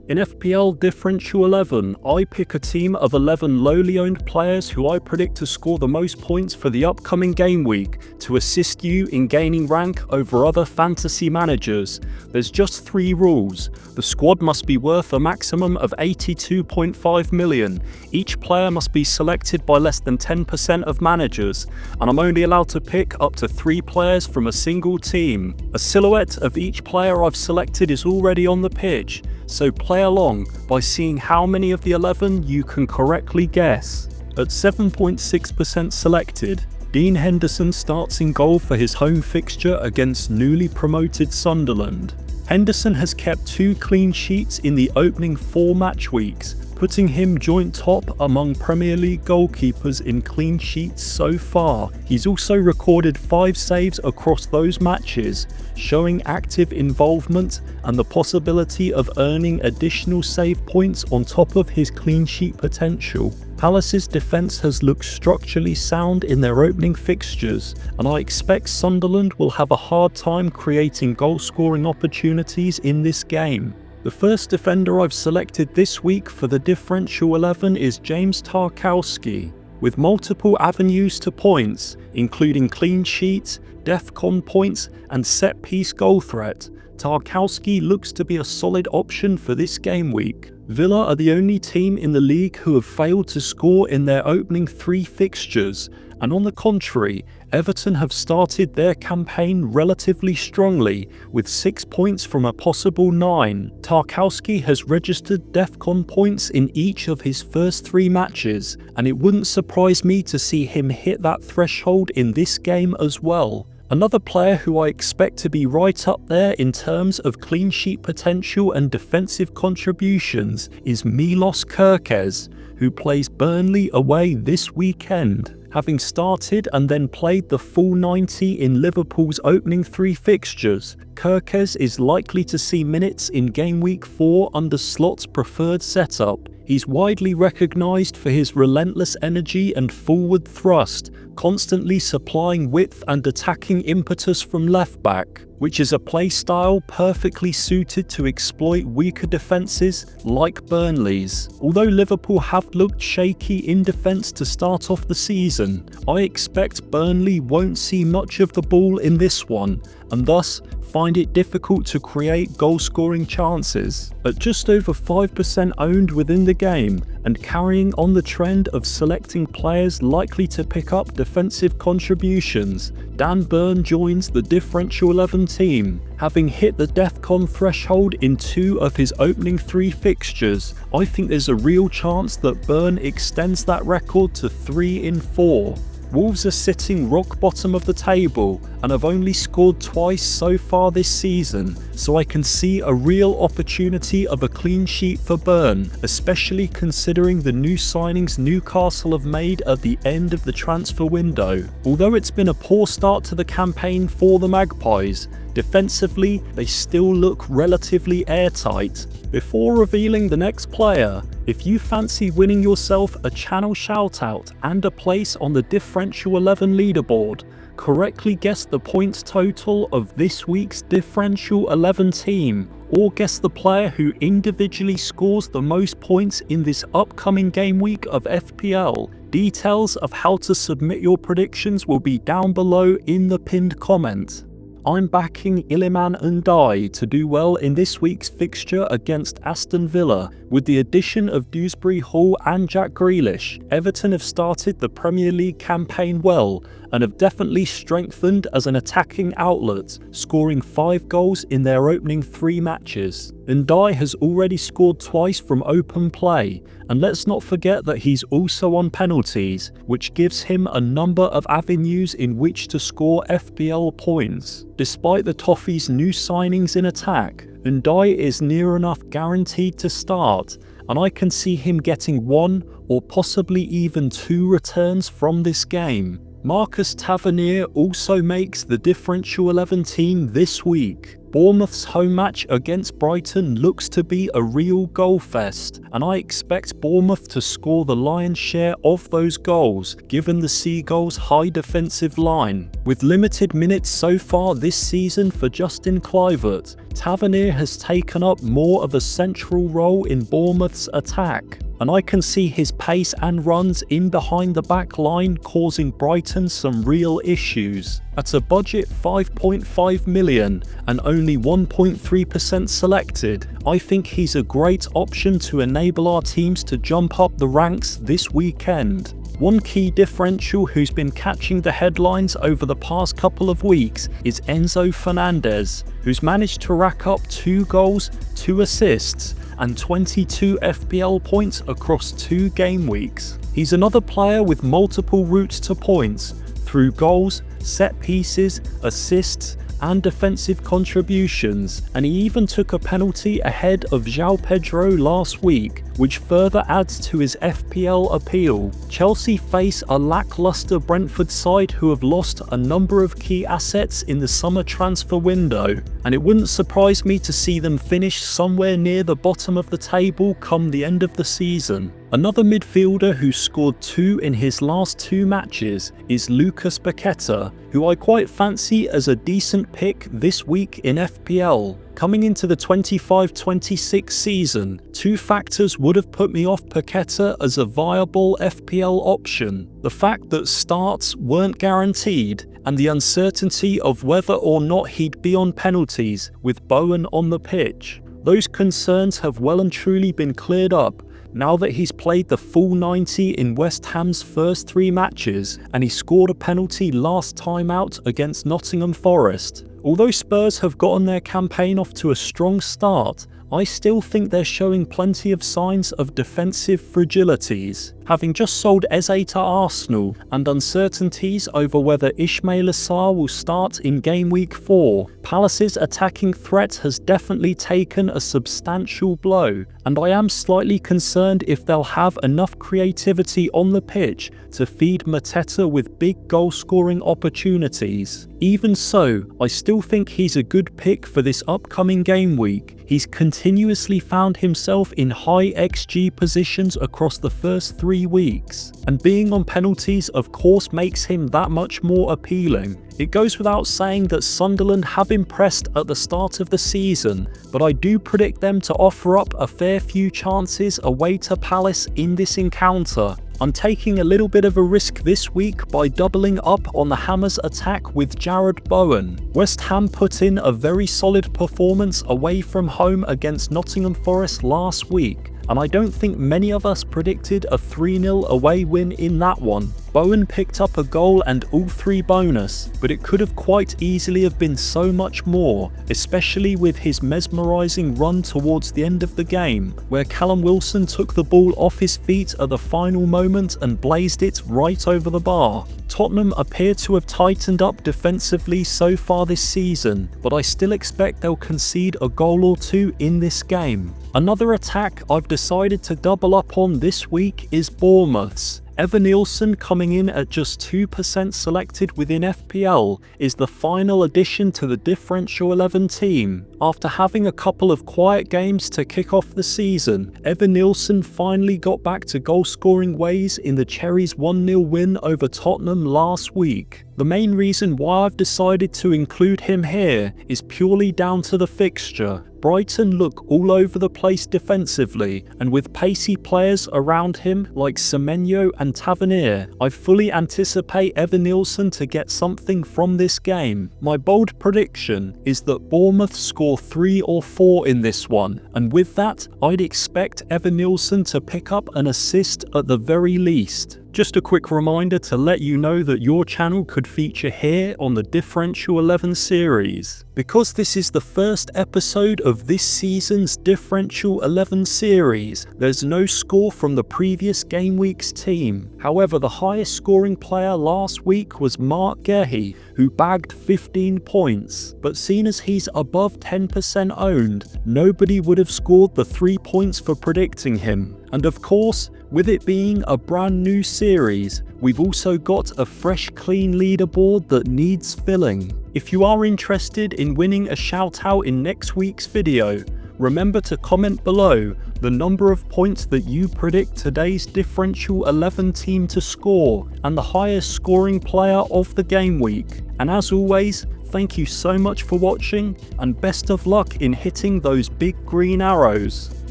In FPL Differential XI, I pick a team of 11 lowly owned players who I predict to score the most points for the upcoming game week to assist you in gaining rank over other fantasy managers. There's just 3 rules. The squad must be worth a maximum of 82.5 million. Each player must be selected by less than 10% of managers, and I'm only allowed to pick up to 3 players from a single team. A silhouette of each player I've selected is already on the pitch, so play along by seeing how many of the 11 you can correctly guess. At 7.6% selected, Dean Henderson starts in goal for his home fixture against newly promoted Sunderland. Henderson has kept 2 clean sheets in the opening 4 match weeks, putting him joint top among Premier League goalkeepers in clean sheets so far. He's also recorded 5 saves across those matches, showing active involvement and the possibility of earning additional save points on top of his clean sheet potential. Palace's defence has looked structurally sound in their opening fixtures, and I expect Sunderland will have a hard time creating goal-scoring opportunities in this game. The first defender I've selected this week for the Differential 11 is James Tarkowski. With multiple avenues to points, including clean sheets, DEFCON points and set-piece goal threat, Tarkowski looks to be a solid option for this game week. Villa are the only team in the league who have failed to score in their opening 3 fixtures, and on the contrary, Everton have started their campaign relatively strongly, with 6 points from a possible 9. Tarkowski has registered DEFCON points in each of his first 3 matches, and it wouldn't surprise me to see him hit that threshold in this game as well. Another player who I expect to be right up there in terms of clean sheet potential and defensive contributions is Milos Kerkez, who plays Burnley away this weekend. Having started and then played the full 90 in Liverpool's opening 3 fixtures, Kerkez is likely to see minutes in Game Week 4 under Slot's preferred setup. He's widely recognised for his relentless energy and forward thrust, constantly supplying width and attacking impetus from left back, which is a play style perfectly suited to exploit weaker defences like Burnley's. Although Liverpool have looked shaky in defence to start off the season, I expect Burnley won't see much of the ball in this one, and thus find it difficult to create goal-scoring chances. At just over 5% owned within the game, and carrying on the trend of selecting players likely to pick up defensive contributions, Dan Burn joins the Differential 11 team. Having hit the DEFCON threshold in 2 of his opening 3 fixtures, I think there's a real chance that Burn extends that record to 3 in 4. Wolves are sitting rock bottom of the table and have only scored twice so far this season, so I can see a real opportunity of a clean sheet for Burn, especially considering the new signings Newcastle have made at the end of the transfer window. Although it's been a poor start to the campaign for the Magpies, defensively they still look relatively airtight. Before revealing the next player, if you fancy winning yourself a channel shoutout and a place on the Differential 11 leaderboard, correctly guess the points total of this week's Differential 11 team, or guess the player who individually scores the most points in this upcoming game week of FPL. Details of how to submit your predictions will be down below in the pinned comment. I'm backing Iliman Ndiaye to do well in this week's fixture against Aston Villa. With the addition of Dewsbury Hall and Jack Grealish, Everton have started the Premier League campaign well and have definitely strengthened as an attacking outlet, scoring 5 goals in their opening 3 matches. Ndiaye has already scored twice from open play, and let's not forget that he's also on penalties, which gives him a number of avenues in which to score FPL points. Despite the Toffees' new signings in attack, Ndiaye is near enough guaranteed to start, and I can see him getting 1 or possibly even 2 returns from this game. Marcus Tavernier also makes the differential 11 team this week. Bournemouth's home match against Brighton looks to be a real goal fest, and I expect Bournemouth to score the lion's share of those goals, given the Seagulls' high defensive line. With limited minutes so far this season for Justin Kluivert, Tavernier has taken up more of a central role in Bournemouth's attack, and I can see his pace and runs in behind the back line causing Brighton some real issues. At a budget 5.5 million and only 1.3% selected, I think he's a great option to enable our teams to jump up the ranks this weekend. One key differential who's been catching the headlines over the past couple of weeks is Enzo Fernandez, who's managed to rack up 2 goals, 2 assists, and 22 FPL points across 2 game weeks. He's another player with multiple routes to points through goals, set pieces, assists, and defensive contributions, and he even took a penalty ahead of João Pedro last week, which further adds to his FPL appeal. Chelsea face a lacklustre Brentford side who have lost a number of key assets in the summer transfer window, and it wouldn't surprise me to see them finish somewhere near the bottom of the table come the end of the season. Another midfielder who scored 2 in his last 2 matches is Lucas Paqueta, who I quite fancy as a decent pick this week in FPL. Coming into the 25-26 season, 2 factors would have put me off Paqueta as a viable FPL option. The fact that starts weren't guaranteed, and the uncertainty of whether or not he'd be on penalties with Bowen on the pitch. Those concerns have well and truly been cleared up now that he's played the full 90 in West Ham's first 3 matches, and he scored a penalty last time out against Nottingham Forest. Although Spurs have gotten their campaign off to a strong start, I still think they're showing plenty of signs of defensive fragilities. Having just sold Eze to Arsenal, and uncertainties over whether Ismail Assar will start in Gameweek 4, Palace's attacking threat has definitely taken a substantial blow, and I am slightly concerned if they'll have enough creativity on the pitch to feed Mateta with big goal-scoring opportunities. Even so, I still think he's a good pick for this upcoming game week. He's continuously found himself in high XG positions across the first 3 weeks, and being on penalties of course makes him that much more appealing. It goes without saying that Sunderland have impressed at the start of the season, but I do predict them to offer up a fair few chances away to Palace in this encounter. I'm taking a little bit of a risk this week by doubling up on the Hammers attack with Jarrod Bowen. West Ham put in a very solid performance away from home against Nottingham Forest last week, and I don't think many of us predicted a 3-0 away win in that one. Bowen picked up a goal and all 3 bonus, but it could have quite easily have been so much more, especially with his mesmerising run towards the end of the game, where Callum Wilson took the ball off his feet at the final moment and blazed it right over the bar. Tottenham appear to have tightened up defensively so far this season, but I still expect they'll concede a goal or 2 in this game. Another attack I've decided to double up on this week is Bournemouth's. Evanilson, coming in at just 2% selected within FPL, is the final addition to the differential 11 team. After having a couple of quiet games to kick off the season, Evanilson finally got back to goal-scoring ways in the Cherries' 1-0 win over Tottenham last week. The main reason why I've decided to include him here is purely down to the fixture. Brighton look all over the place defensively, and with pacey players around him like Semenyo and Tavernier, I fully anticipate Evanilson to get something from this game. My bold prediction is that Bournemouth score 3 or 4 in this one, and with that, I'd expect Evanilson to pick up an assist at the very least. Just a quick reminder to let you know that your channel could feature here on the Differential 11 series. Because this is the first episode of this season's Differential 11 series, there's no score from the previous game week's team. However, the highest scoring player last week was Mark Gehi, who bagged 15 points. But seeing as he's above 10% owned, nobody would have scored the 3 points for predicting him. And of course, With it being a brand new series, we've also got a fresh clean leaderboard that needs filling. If you are interested in winning a shout out in next week's video, remember to comment below the number of points that you predict today's Differential 11 team to score and the highest scoring player of the game week. And as always, thank you so much for watching and best of luck in hitting those big green arrows.